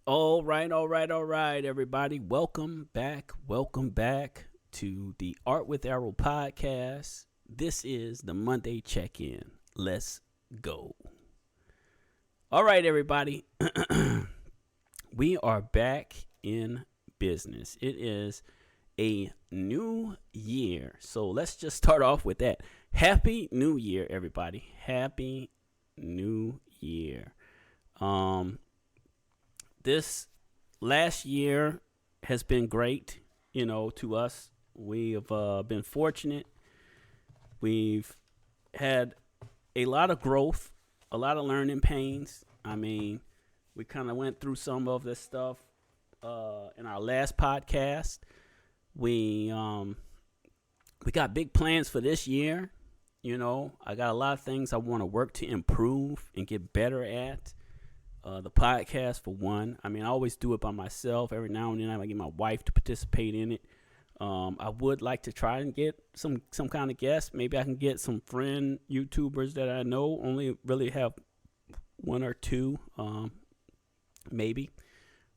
All right, everybody. Welcome back to the Art with Arrow podcast. This is the Monday check-in. Let's go. All right, everybody. We are back in business. It is a new year. So let's just start off with that. Happy New Year, everybody. Happy New Year. This last year has been great, to us. We've been fortunate. We've had a lot of growth, a lot of learning pains. I mean, we kind of went through some of this stuff in our last podcast. We got big plans for this year. I got a lot of things I want to work to improve and get better at. The podcast, for one. I mean, I always do it by myself. Every now and then I get my wife to participate in it. I would like to try and get some kind of guest. Maybe I can get some friend YouTubers that I know. Only really have one or two, maybe.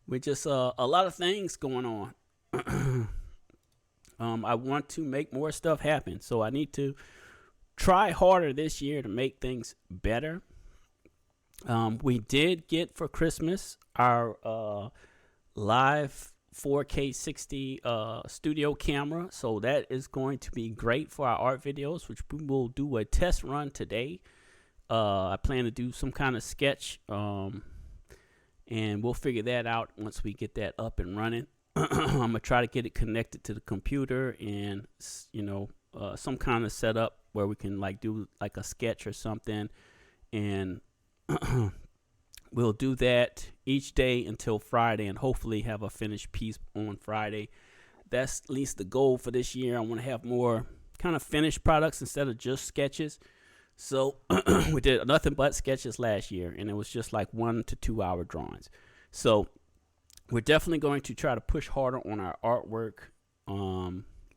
With just a lot of things going on. I want to make more stuff happen. So I need to try harder this year to make things better. We did get for Christmas our live 4K 60 studio camera. So that is going to be great for our art videos, which we will do a test run today. I plan to do some kind of sketch, and we'll figure that out once we get that up and running. I'm going to try to get it connected to the computer and, some kind of setup where we can do a sketch or something. And we'll do that each day until Friday and hopefully have a finished piece on Friday. That's at least the goal for this year. I want to have more kind of finished products instead of just sketches. So we did nothing but sketches last year, and it was just 1 to 2 hour drawings. So we're definitely going to try to push harder on our artwork.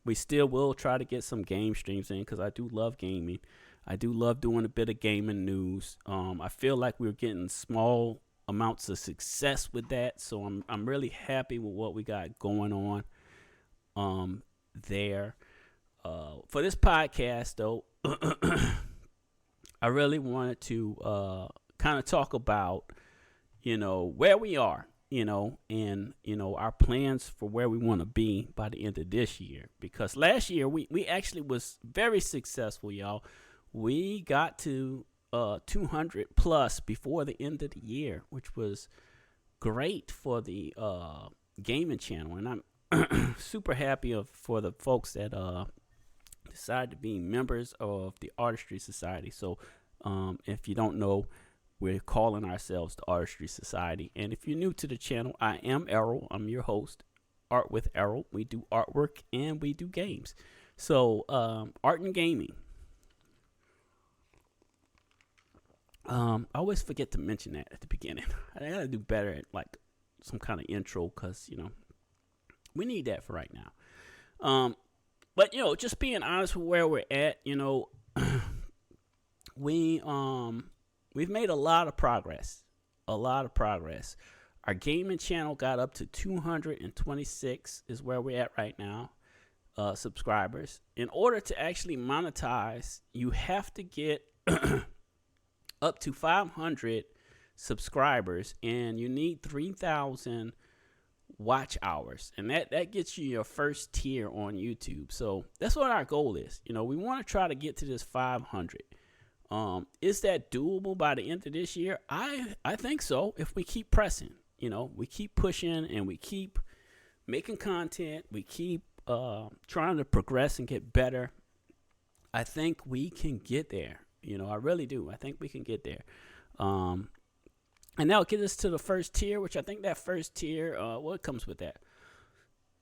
We still will try to get some game streams in because I do love gaming. I do love doing a bit of gaming news. I feel like we're getting small amounts of success with that, so I'm really happy with what we got going on there. For this podcast, though, I really wanted to kind of talk about, where we are, and, our plans for where we want to be by the end of this year. Because last year, we actually was very successful, y'all. We got to 200 plus before the end of the year, which was great for the gaming channel. And I'm super happy for the folks that decided to be members of the Artistry Society. So if you don't know, we're calling ourselves the Artistry Society. And if you're new to the channel, I am Errol. I'm your host, Art with Errol. We do artwork and we do games. So art and gaming. I always forget to mention that at the beginning. I gotta do better at some kind of intro because we need that for right now. But just being honest with where we're at, we've made a lot of progress. Our gaming channel got up to 226 is where we're at right now. Subscribers. In order to actually monetize, you have to get up to 500 subscribers, and you need 3,000 watch hours, and that gets you your first tier on YouTube. So that's what our goal is. We want to try to get to this 500. Is that doable by the end of this year? I think so. If we keep pressing, we keep pushing and we keep making content, we keep trying to progress and get better. I think we can get there. I really do. I think we can get there. And that'll get us to the first tier, which I think that first tier, what comes with that?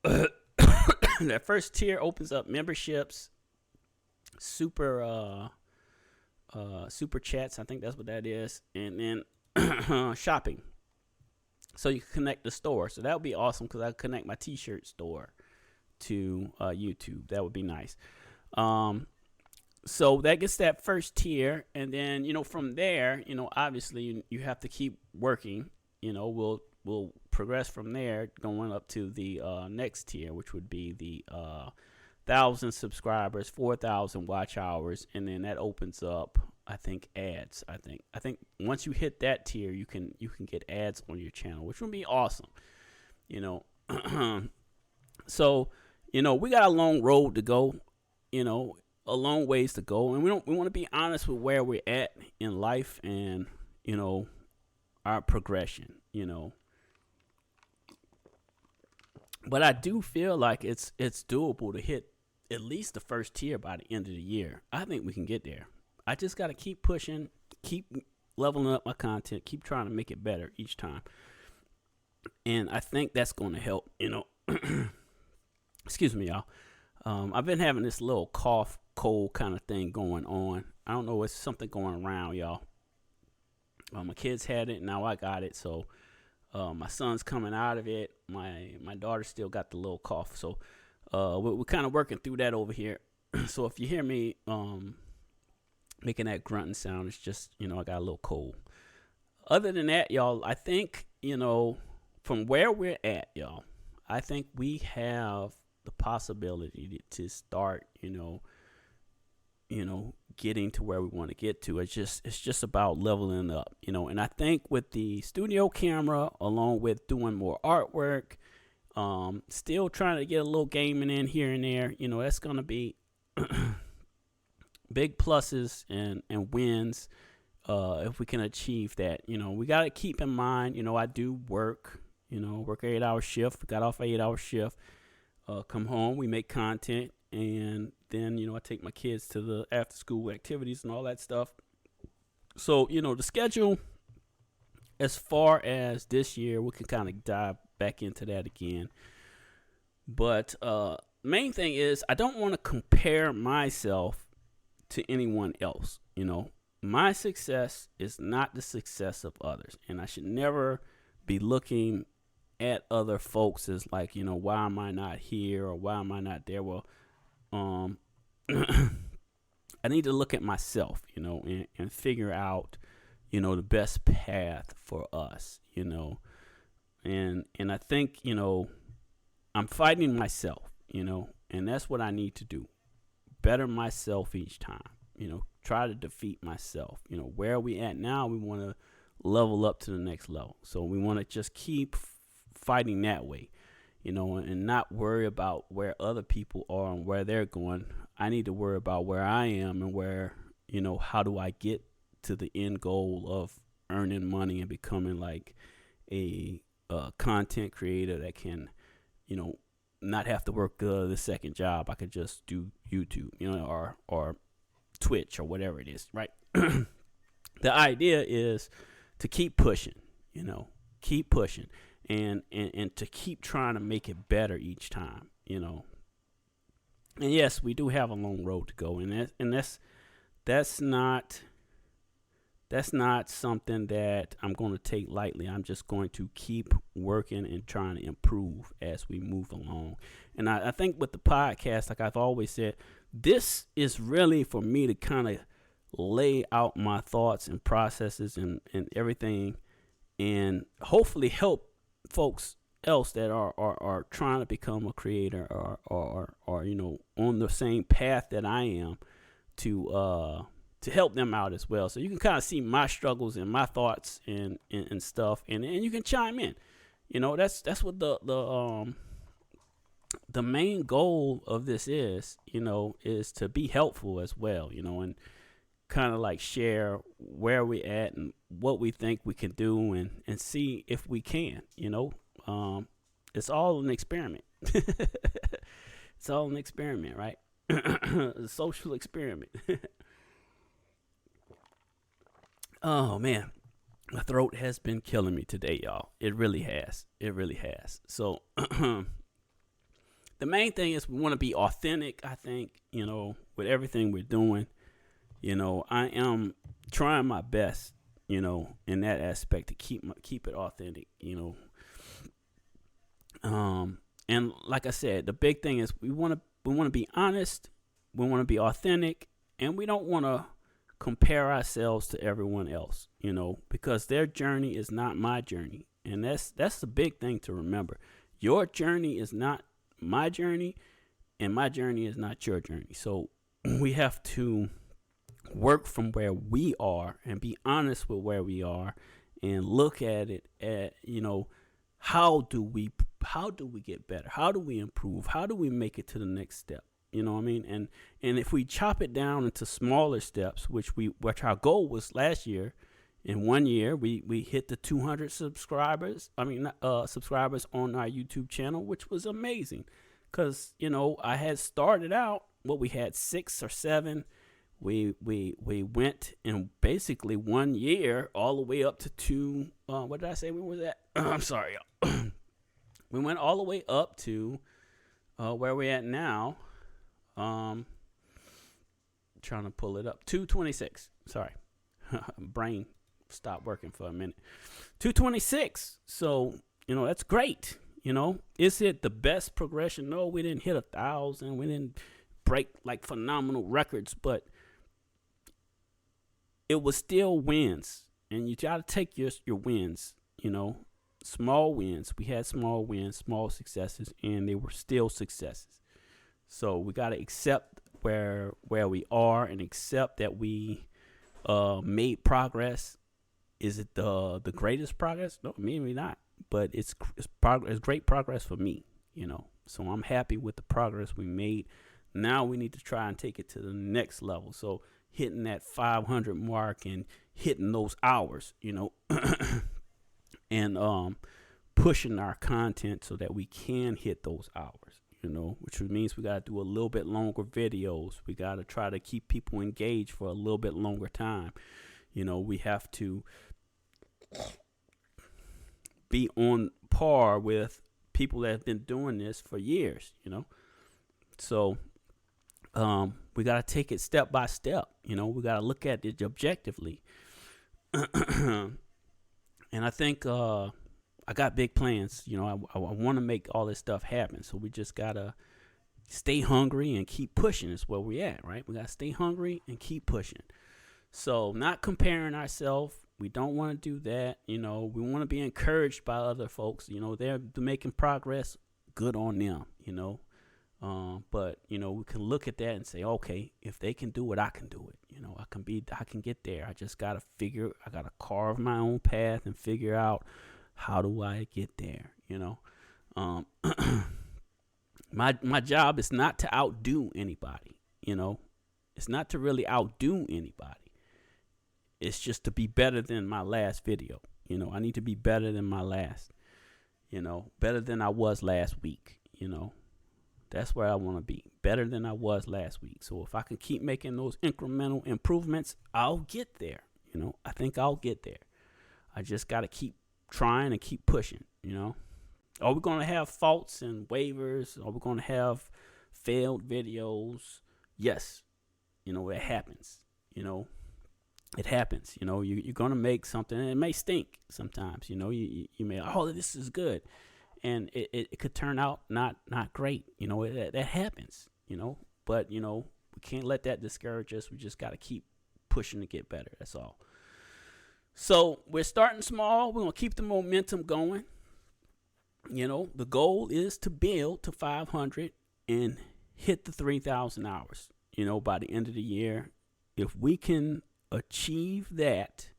That first tier opens up memberships, super chats. I think that's what that is. And then shopping. So you can connect the store. So that would be awesome because I connect my t-shirt store to YouTube. That would be nice. So that gets that first tier, and then from there, obviously you have to keep working. We'll progress from there, going up to the next tier, which would be the 1,000 subscribers, 4,000 watch hours, and then that opens up, I think, ads. I think once you hit that tier, you can get ads on your channel, which would be awesome. You know, so we got a long road to go. A long ways to go, and we want to be honest with where we're at in life, and our progression. But I do feel like it's doable to hit at least the first tier by the end of the year. I think we can get there. I just got to keep pushing, keep leveling up my content, keep trying to make it better each time. And I think that's going to help, Excuse me, y'all. I've been having this little cough, cold kind of thing going on. I don't know, it's something going around, y'all. My kids had it, now I got it. So my son's coming out of it. My daughter still got the little cough. So we're kind of working through that over here. So if you hear me making that grunting sound, it's just, I got a little cold. Other than that, y'all, I think, from where we're at, y'all, I think we have the possibility to start, getting to where we want to get to. It's just about leveling up, and I think with the studio camera, along with doing more artwork, still trying to get a little gaming in here and there, that's going to be big pluses and wins if we can achieve that. We got to keep in mind, I do work, work an 8-hour shift, got off an 8-hour shift, come home, we make content, and then, I take my kids to the after school activities and all that stuff. So, the schedule, as far as this year, we can kind of dive back into that again. But main thing is, I don't want to compare myself to anyone else. My success is not the success of others, and I should never be looking at other folks as like, why am I not here, or why am I not there? Well, I need to look at myself, and figure out, the best path for us, and I think, I'm fighting myself, and that's what I need to do. Better myself each time, try to defeat myself. Where are we at now? We want to level up to the next level. So we want to just keep fighting that way, and not worry about where other people are and where they're going. I need to worry about where I am and where, how do I get to the end goal of earning money and becoming like a content creator that can, not have to work the second job. I could just do YouTube, or Twitch or whatever it is, right? The idea is to keep pushing, keep pushing, and to keep trying to make it better each time, And yes, we do have a long road to go, and that's not something that I'm going to take lightly. I'm just going to keep working and trying to improve as we move along. And I think with the podcast, like I've always said, this is really for me to kind of lay out my thoughts and processes and everything, and hopefully help folks else that are trying to become a creator or on the same path that I am, to help them out as well. So you can kind of see my struggles and my thoughts and stuff, and you can chime in. That's what the main goal of this is to be helpful as well, and kind of like share where we at and what we think we can do, and see if we can, it's all an experiment. It's all an experiment, right? A social experiment. Oh man, my throat has been killing me today, y'all. It really has. It really has. So the main thing is we want to be authentic, I think, with everything we're doing. I am trying my best, in that aspect to keep it authentic, and like I said, the big thing is we want to be honest, we want to be authentic, and we don't want to compare ourselves to everyone else, because their journey is not my journey, And that's the big thing to remember. Your journey is not my journey, and my journey is not your journey. So we have to work from where we are and be honest with where we are and look at it at, how do we get better? How do we improve? How do we make it to the next step? You know what I mean? And if we chop it down into smaller steps, which our goal was last year, in 1 year we hit the 200 subscribers. Subscribers on our YouTube channel, which was amazing, because I had started out, we had 6 or 7. We went in basically 1 year all the way up to 2. What did I say we was at? I'm sorry. We went all the way up to where we're at now. Trying to pull it up. 226. Sorry. Brain stopped working for a minute. 226. So, that's great. Is it the best progression? No, we didn't hit 1,000. We didn't break like phenomenal records, but it was still wins. And you got to take your wins, small wins. We had small wins, small successes, and they were still successes. So we got to accept where we are and accept that we made progress. Is it the greatest progress? No, maybe not. But it's great progress for me, So I'm happy with the progress we made. Now we need to try and take it to the next level. So hitting that 500 mark and hitting those hours, and pushing our content so that we can hit those hours, which means we got to do a little bit longer videos. We got to try to keep people engaged for a little bit longer time. We have to be on par with people that have been doing this for years, So we got to take it step by step. We got to look at it objectively. And I think I got big plans. I want to make all this stuff happen. So we just got to stay hungry and keep pushing is where we're at, right? We got to stay hungry and keep pushing. So not comparing ourselves. We don't want to do that. We want to be encouraged by other folks. They're making progress. Good on them, But, we can look at that and say, okay, if they can do it, I can do it. I can get there. I just got to I got to carve my own path and figure out how do I get there, My job is not to outdo anybody, It's not to really outdo anybody. It's just to be better than my last video. I need to be better than my last, better than I was last week, That's where I want to be, better than I was last week. So if I can keep making those incremental improvements, I'll get there. I think I'll get there. I just got to keep trying and keep pushing, Are we going to have faults and waivers? Are we going to have failed videos? Yes. It happens, It happens, you're going to make something, and it may stink sometimes, you may, this is good. And it could turn out not great, that happens, but, we can't let that discourage us. We just got to keep pushing to get better. That's all. So we're starting small. We're going to keep the momentum going. The goal is to build to 500 and hit the 3,000 hours, by the end of the year. If we can achieve that,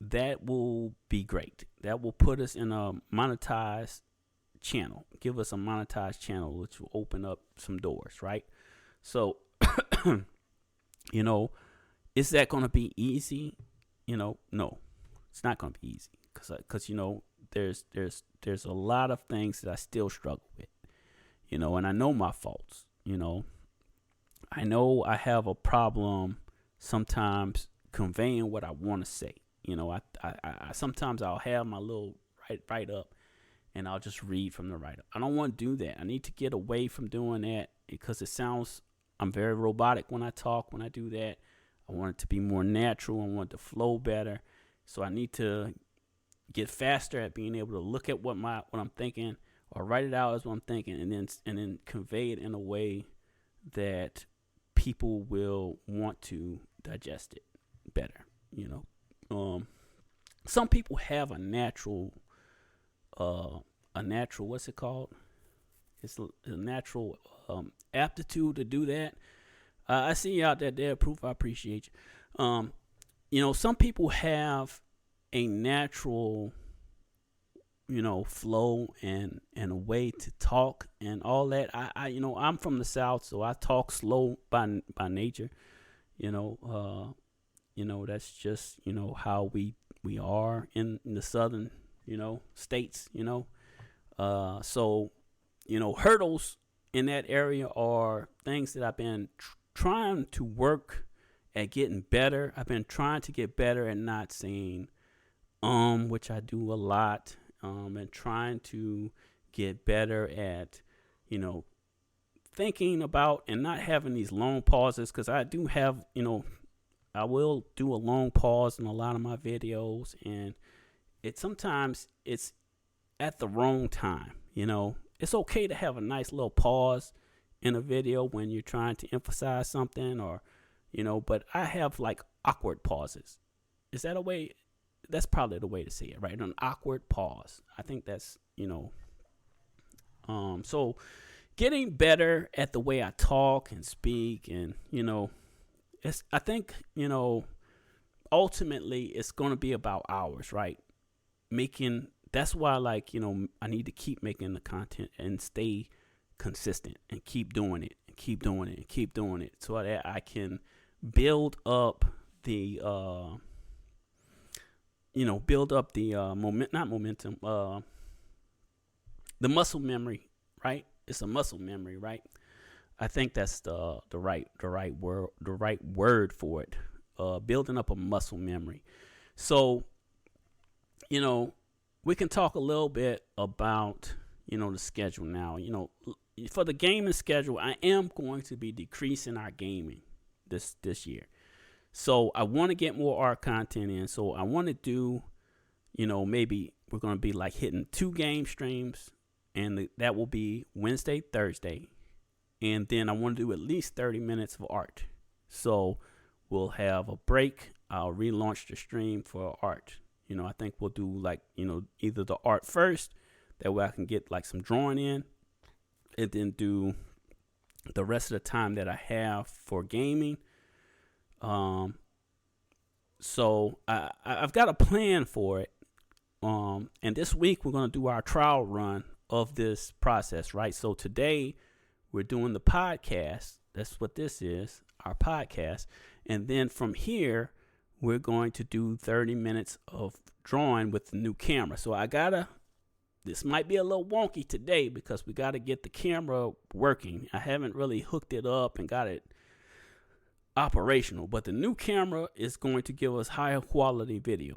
that will be great. That will put us in a monetized channel. Give us a monetized channel, which will open up some doors, right? So, is that going to be easy? No, it's not going to be easy because there's a lot of things that I still struggle with, and I know my faults, I know I have a problem sometimes conveying what I want to say. I sometimes I'll have my little write up and I'll just read from the write up. I don't want to do that. I need to get away from doing that because I'm very robotic when I talk, when I do that. I want it to be more natural. I want it to flow better. So I need to get faster at being able to look at what I'm thinking or write it out as what I'm thinking and then convey it in a way that people will want to digest it better, some people have a natural, what's it called? It's a natural aptitude to do that. I see you out there, Proof. I appreciate you. Some people have a natural, flow and a way to talk and all that. I'm from the South, so I talk slow by nature. You know, that's just how we are in the southern states. So hurdles in that area are things that I've been trying to work at getting better. I've been trying to get better at not saying which I do a lot, and trying to get better at thinking about and not having these long pauses, because I do have I will do a long pause in a lot of my videos, and sometimes it's at the wrong time. It's okay to have a nice little pause in a video when you're trying to emphasize something, or but I have like awkward pauses. Is that a way? That's probably the way to say it, right? An awkward pause. I think that's so getting better at the way I talk and speak, and I think ultimately it's going to be about hours, right? That's why, I need to keep making the content and stay consistent and keep doing it and keep doing it and keep doing it, so that I can build up the the muscle memory, right? It's a muscle memory, right? I think that's the right word for it. Building up a muscle memory. So, we can talk a little bit about the schedule now. For the gaming schedule, I am going to be decreasing our gaming this year. So I want to get more art content in. So I want to do, maybe we're going to be like hitting 2 game streams, and that will be Wednesday, Thursday. And then I want to do at least 30 minutes of art. So we'll have a break. I'll relaunch the stream for art. I think we'll do either the art first, that way I can get some drawing in, and then do the rest of the time that I have for gaming. So I've got a plan for it. And this week we're going to do our trial run of this process, right? So today we're doing the podcast. That's what this is, our podcast. And then from here, we're going to do 30 minutes of drawing with the new camera. So this might be a little wonky today because we got to get the camera working. I haven't really hooked it up and got it operational, but the new camera is going to give us higher quality video.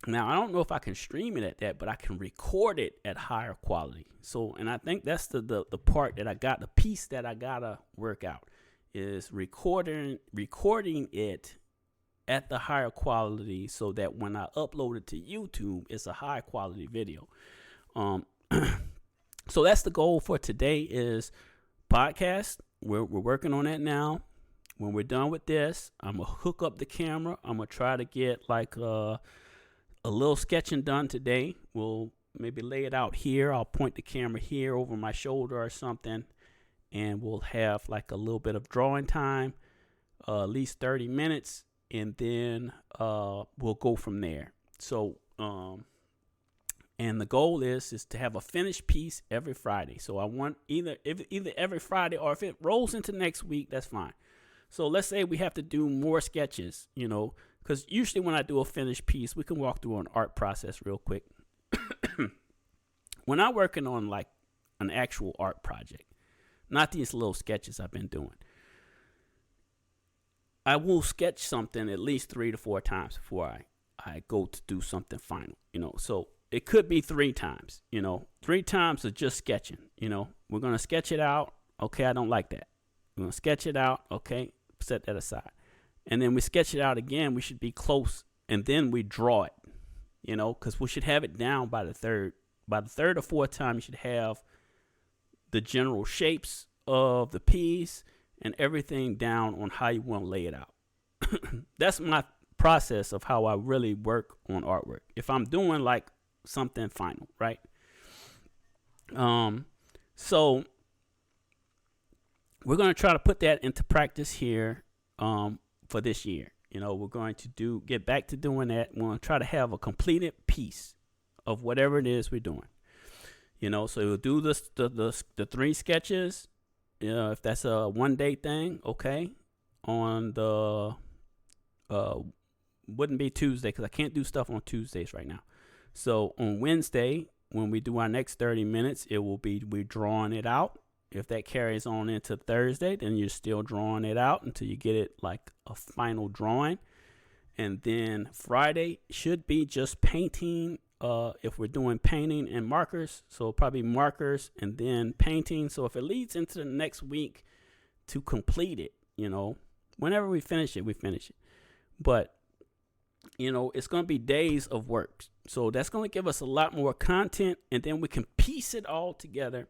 Now, I don't know if I can stream it at that, but I can record it at higher quality. So, and I think that's the part that the piece that I gotta work out is recording it at the higher quality, so that when I upload it to YouTube, it's a high quality video. So that's the goal for today is podcast. We're working on that now. When we're done with this, I'm going to hook up the camera. I'm going to try to get a little sketching done today. We'll maybe lay it out here. I'll point the camera here over my shoulder or something, and we'll have a little bit of drawing time, at least 30 minutes, and then we'll go from there. So, and the goal is to have a finished piece every Friday. So I want either every Friday, or if it rolls into next week, that's fine. So let's say we have to do more sketches, because usually when I do a finished piece, we can walk through an art process real quick. When I'm working on an actual art project, not these little sketches I've been doing, I will sketch something at least 3 to 4 times before I go to do something final, So it could be 3 times, 3 times of just sketching, We're going to sketch it out. Okay, I don't like that. We're going to sketch it out. Okay, set that aside. And then we sketch it out again. We should be close. And then we draw it, because we should have it down by the third. By the third or fourth time, you should have the general shapes of the piece and everything down on how you want to lay it out. That's my process of how I really work on artwork. If I'm doing like something final, right? So we're going to try to put that into practice here for this year. We're going to get back to doing that. We're going to try to have a completed piece of whatever it is we're doing. So we'll do the 3 sketches. If that's a 1-day thing, okay. On the wouldn't be Tuesday because I can't do stuff on Tuesdays right now. So on Wednesday, when we do our next 30 minutes, we're drawing it out. If that carries on into Thursday, then you're still drawing it out until you get it like a final drawing. And then Friday should be just painting. If we're doing painting and markers, so probably markers and then painting. So if it leads into the next week to complete it, whenever we finish it, we finish it. But, it's going to be days of work. So that's going to give us a lot more content, and then we can piece it all together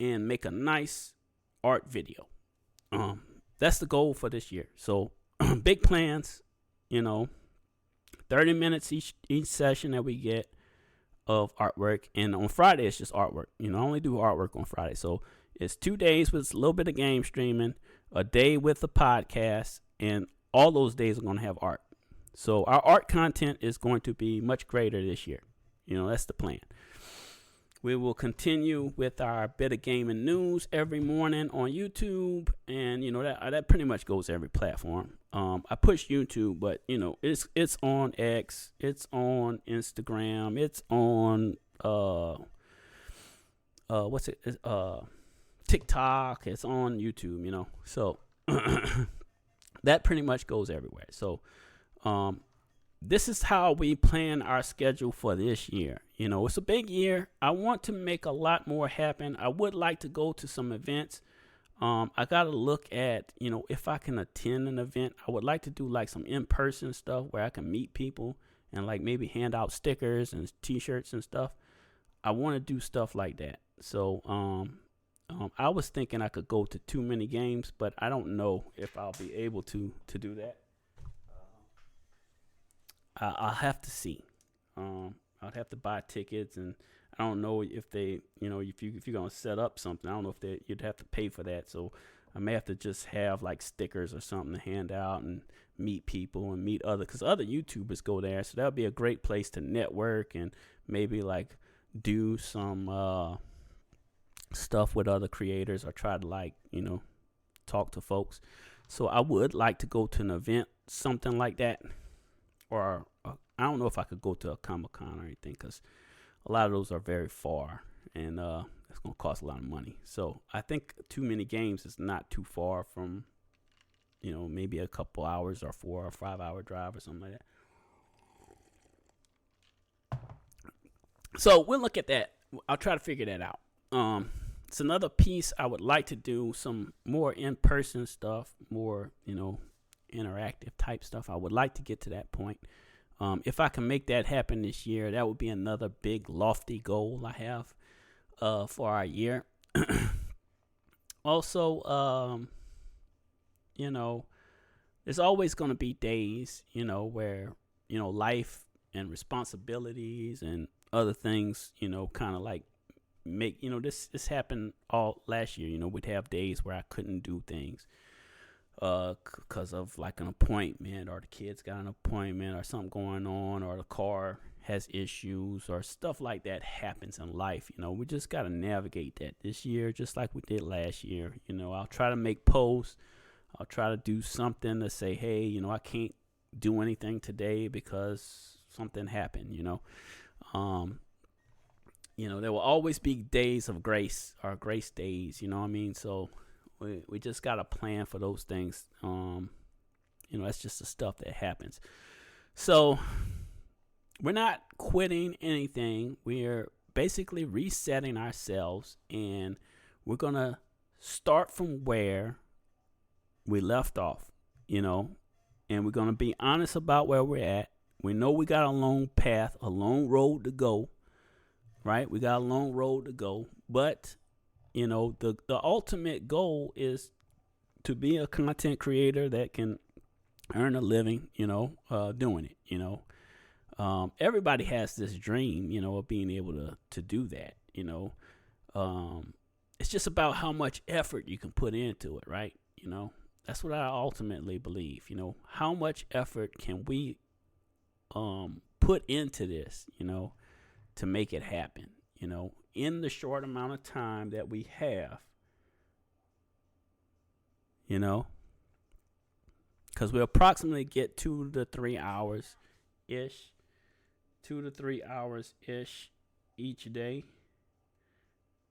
and make a nice art video. That's the goal for this year. So big plans, 30 minutes each session that we get of artwork. And on Friday, it's just artwork. I only do artwork on Friday. So it's 2 days with a little bit of game streaming, a day with the podcast, and all those days are going to have art. So our art content is going to be much greater this year. That's the plan. We will continue with our bit of gaming news every morning on YouTube, and that pretty much goes every platform. I push YouTube, but it's on X, it's on Instagram, it's on TikTok, it's on YouTube. So that pretty much goes everywhere. So this is how we plan our schedule for this year. It's a big year. I want to make a lot more happen. I would like to go to some events. I got to look at, if I can attend an event. I would like to do like some in-person stuff where I can meet people and like maybe hand out stickers and t-shirts and stuff. I want to do stuff like that. So I was thinking I could go to too many games, but I don't know if I'll be able to do that. I'll have to see. I'd have to buy tickets, and I don't know if they, if you're gonna set up something, I don't know if you'd have to pay for that. So I may have to just have like stickers or something to hand out and meet people and meet because other YouTubers go there. So that would be a great place to network and maybe like do some stuff with other creators or try to talk to folks. So I would like to go to an event, something like that. Or I don't know if I could go to a Comic-Con or anything because a lot of those are very far and it's going to cost a lot of money. So I think too many games is not too far from, maybe a couple hours or 4 or 5 hour drive or something like that. So we'll look at that. I'll try to figure that out. It's another piece I would like to do some more in-person stuff, more, interactive type stuff. I would like to get to that point. If I can make that happen this year, that would be another big lofty goal I have for our year. Also, there's always going to be days, where, life and responsibilities and other things, kind of like make, this happened all last year. We'd have days where I couldn't do things. Because of like an appointment or the kids got an appointment or something going on or the car has issues or stuff like that happens in life. We just got to navigate that this year just like we did last year. I'll try to make posts. I'll try to do something to say, hey, I can't do anything today because something happened, there will always be days of grace or grace days, So we just got to plan for those things. That's just the stuff that happens. So we're not quitting anything. We're basically resetting ourselves, and we're going to start from where we left off, and we're going to be honest about where we're at. We know we got a long path, a long road to go, right? We got a long road to go, but the ultimate goal is to be a content creator that can earn a living, doing it, everybody has this dream, of being able to do that, um, it's just about how much effort you can put into it, right? That's what I ultimately believe. How much effort can we put into this, to make it happen, in the short amount of time that we have, you know, because we approximately get 2 to 3 hours ish, 2 to 3 hours ish each day.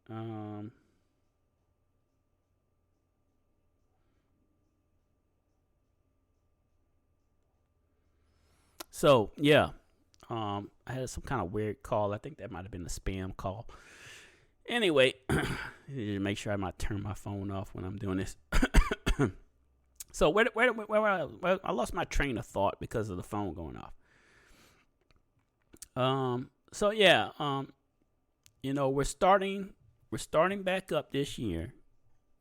Um, so yeah, I had some kind of weird call. I think that might have been a spam call. Anyway, make sure I might turn my phone off when I'm doing this. So where I lost my train of thought because of the phone going off. So yeah, we're starting back up this year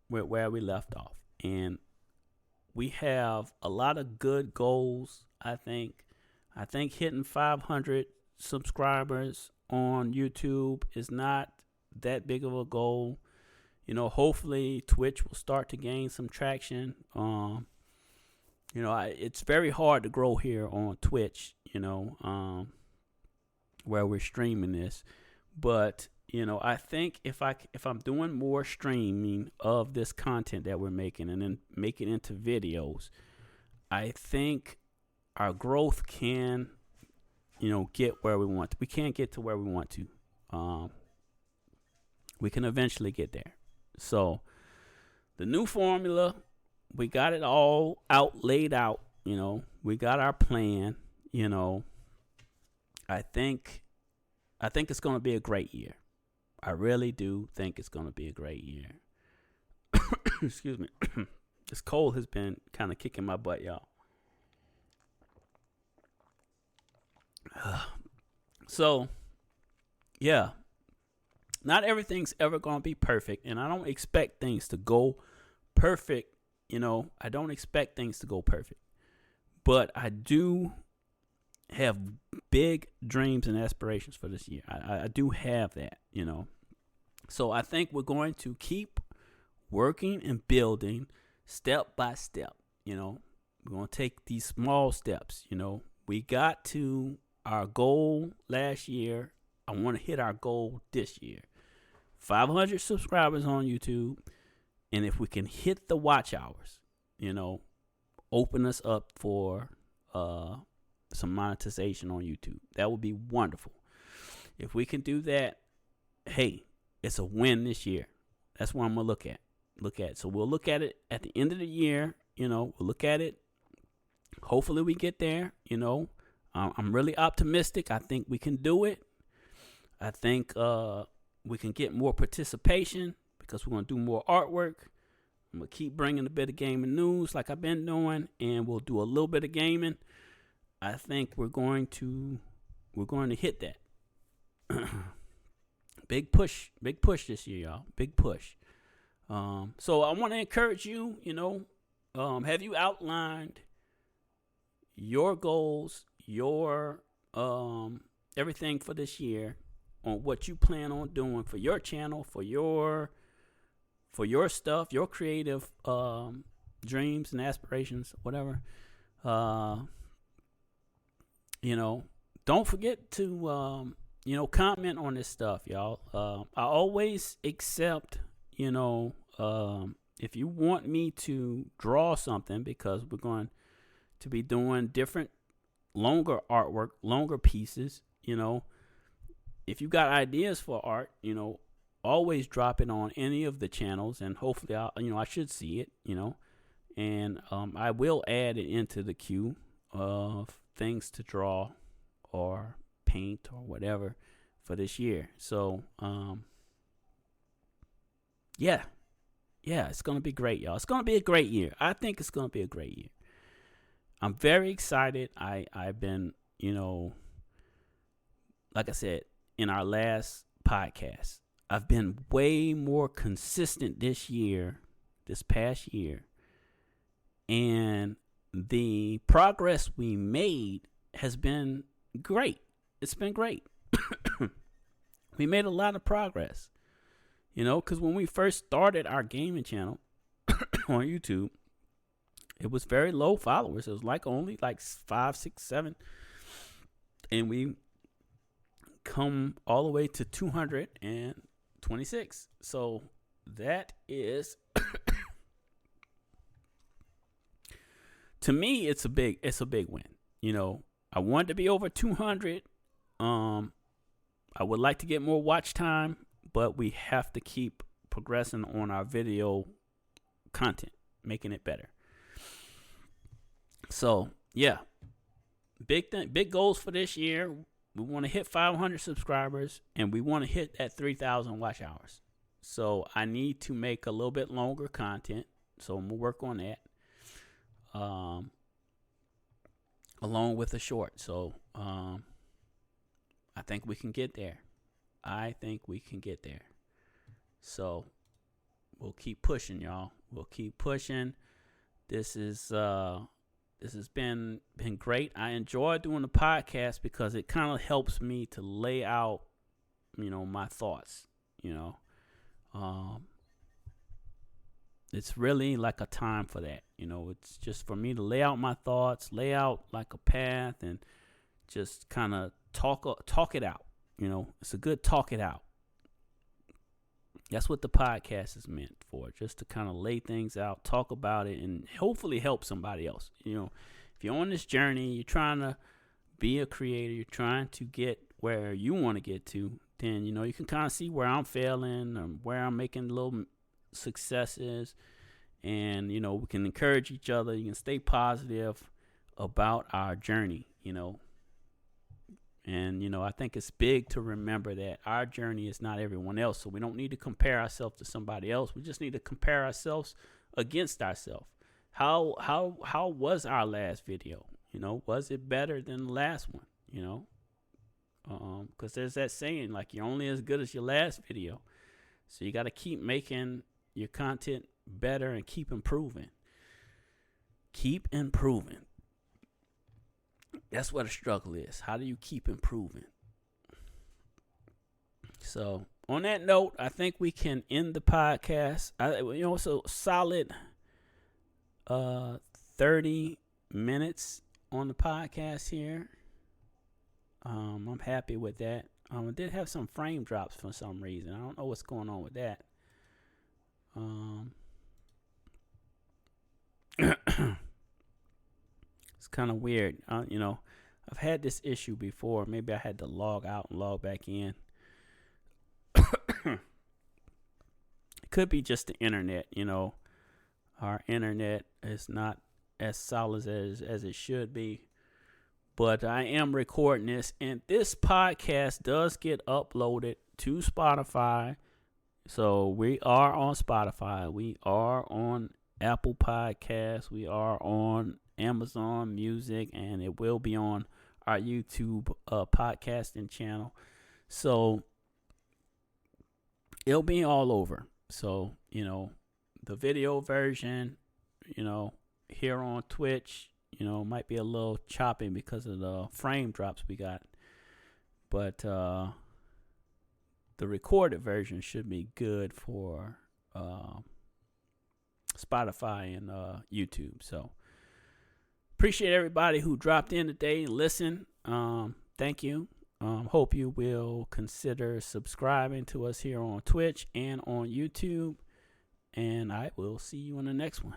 where we left off, and we have a lot of good goals. I think hitting 500 subscribers on YouTube is not that big of a goal. Hopefully Twitch will start to gain some traction. It's very hard to grow here on Twitch, where we're streaming this. But, I think if I'm doing more streaming of this content that we're making and then make it into videos, I think our growth can, get where we want to. We can't get to where we want to. We can eventually get there. So the new formula, we got it all laid out. We got our plan. I think it's going to be a great year. I really do think it's going to be a great year. Excuse me. This cold has been kind of kicking my butt, y'all. So, yeah. Not everything's ever going to be perfect, and I don't expect things to go perfect. I don't expect things to go perfect. But I do have big dreams and aspirations for this year. I do have that, So I think we're going to keep working and building step by step, We're going to take these small steps, We got to our goal last year. I want to hit our goal this year. 500 subscribers on YouTube. And if we can hit the watch hours, open us up for some monetization on YouTube. That would be wonderful. If we can do that, hey, it's a win this year. That's what I'm going to look at. So we'll look at it at the end of the year. We'll look at it. Hopefully we get there. I'm really optimistic. I think we can do it. I think we can get more participation because we're going to do more artwork. I'm going to keep bringing a bit of gaming news like I've been doing, and we'll do a little bit of gaming. I think we're going to hit that. Big push this year, y'all. Big push. So I want to encourage you, have you outlined your goals, your everything for this year on what you plan on doing for your channel, for your stuff, your creative dreams and aspirations, whatever. Don't forget to comment on this stuff, y'all. I always accept, if you want me to draw something, because we're going to be doing different longer artwork, longer pieces, if you got ideas for art, always drop it on any of the channels, and hopefully I should see it, and I will add it into the queue of things to draw or paint or whatever for this year. So yeah, it's gonna be great, y'all. It's gonna be a great year. I think it's gonna be a great year. I'm very excited. I've been, like I said in our last podcast, I've been way more consistent this past year, and the progress we made has been great. It's been great. We made a lot of progress, because when we first started our gaming channel on YouTube, it was very low followers. It was only 5, 6, 7. And we come all the way to 226. So that is, to me, it's a big win. I wanted to be over 200. I would like to get more watch time, but we have to keep progressing on our video content, making it better. So yeah, big goals for this year. We want to hit 500 subscribers, and we want to hit that 3,000 watch hours. So I need to make a little bit longer content. So I'm gonna work on that, along with a short. So I think we can get there. So we'll keep pushing, y'all. We'll keep pushing. This has been great. I enjoy doing the podcast because it kind of helps me to lay out, my thoughts. It's really like a time for that. It's just for me to lay out my thoughts, lay out like a path, and just kind of talk it out. It's a good talk it out. That's what the podcast is meant for, just to kind of lay things out, talk about it, and hopefully help somebody else. If you're on this journey, you're trying to be a creator, you're trying to get where you want to get to, then, you can kind of see where I'm failing and where I'm making little successes. And, we can encourage each other. You can stay positive about our journey, And, I think it's big to remember that our journey is not everyone else. So we don't need to compare ourselves to somebody else. We just need to compare ourselves against ourselves. How was our last video? Was it better than the last one? Because there's that saying, you're only as good as your last video. So you got to keep making your content better and keep improving. That's what a struggle is. How do you keep improving? So on that note, I think we can end the podcast. It's a solid 30 minutes on the podcast here. I'm happy with that. I did have some frame drops for some reason. I don't know what's going on with that. It's kind of weird. I've had this issue before. Maybe I had to log out and log back in. It could be just the internet. Our internet is not as solid as it should be. But I am recording this, and this podcast does get uploaded to Spotify. So we are on Spotify. We are on Apple Podcasts. We are on Amazon Music, and it will be on our YouTube podcasting channel. So it'll be all over. So, the video version, here on Twitch, might be a little choppy because of the frame drops we got. But the recorded version should be good for Spotify and YouTube. So appreciate everybody who dropped in today and listened. Thank you. Hope you will consider subscribing to us here on Twitch and on YouTube. And I will see you in the next one.